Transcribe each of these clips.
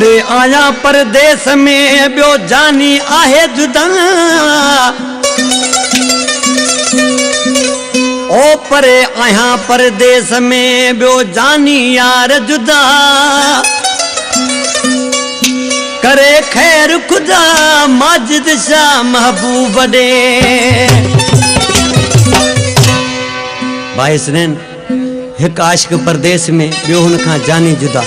परे आया परदेस में बियो जानी आहे जुदा ओ परे आया परदेस में बियो जानी यार जुदा करे खैर खुदा माजिद शाह महबूब दे भाई सनैन एक आशिक परदेस में बियो हुन खां जानी जुदा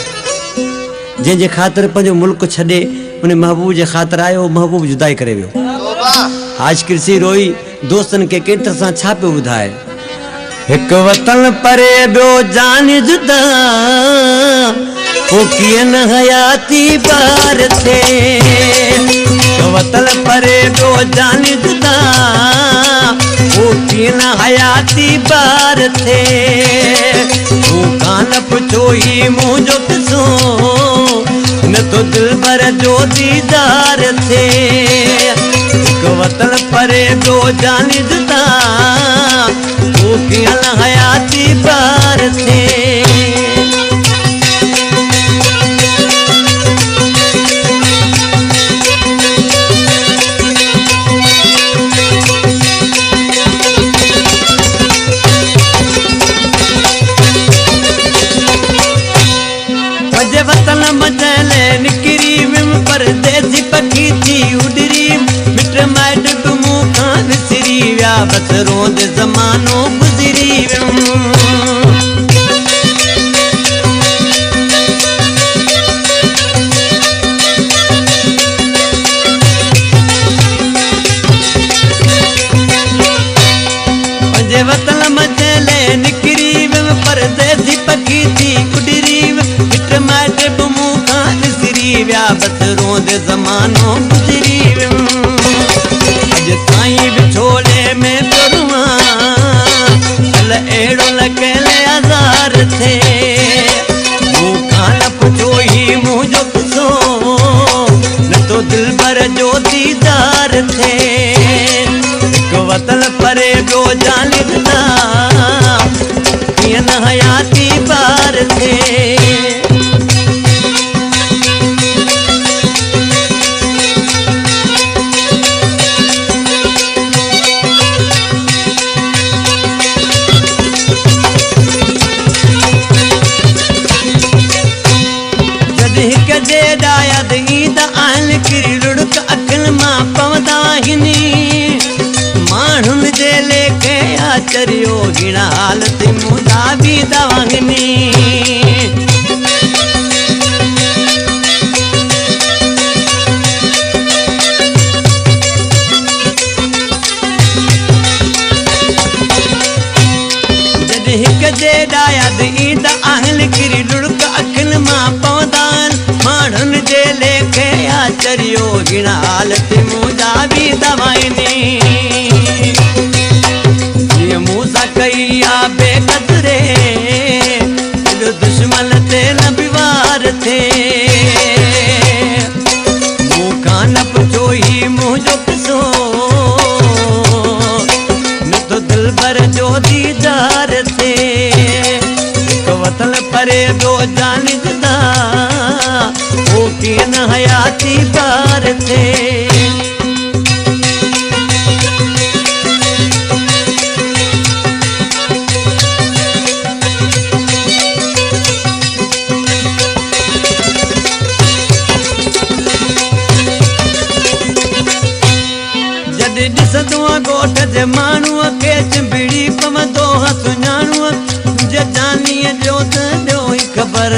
जे खातिर पंहिंजो मुल्क छॾे उन महबूब जे ख़ातिर आयो महबूब जुदाई करे वियो आज कृषि रोई दोस्तन के केतर सां छा पियो ॿुधाए हिकु वतन परे ॿियो जान जुदा पोइ कीअं न हयाती बार थे हिकु वतन परे ॿियो जान जुदा पोइ कीअं न हयाती बार थे तूं कान पुछो ही मुंहिंजो किसो न तो दिल भर जो दीदार थे हिकु वतन परे ॿियो जान जुदा तूं कीअं न हयाती बार थे वतन मचले निकरी विम परदेसी पखी थी उडरी मिट माइट तुमू खान सिरी व्या बस रोंद ज़मानो गुज़री विम पंजे वतन मचले निकरी विम परदेसी पखी थी उडरी माइट तुमू खान सिरी व्या बस रोंद ज़मानो गुज़री अॼु ताईं बिछोड़े में तुरवा हल अहिड़ो लॻियल आज़ार थे मूं खां न पुछो ही मुंहिंजो किसो न तो दिल भर जो दीदार थे हिकु वतन परे ॿियो जान जुदा कीअं न हयाती बार थे माण्हुनि जे लेखे आचरियो हिन हालत मुदा बि दवांगनी जॾहिं हिक जे डायद ईंदा आहिनि किरी लुड़क अखियुनि मां पवंदा आहिनि माण्हुनि जे लेखे आचरियो हिन हालत मुदा बि दवांगनी कई आ बेकदरे दुश्मन ते न बीवार थे मूं खां न पुछो ही मुंहिंजो किसो न तो दिल भर जो दीदार थे हिकु वतन परे ॿियो जान जुदा पोइ कीअं न हयाती बार थे गोठ जे माण्हूअ खे चिंबिड़ी पवंदो सुञाणूअ जे जानीअ जो त ॾियो ई ख़बर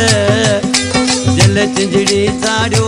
दिलि चिंजड़ी साड़ियो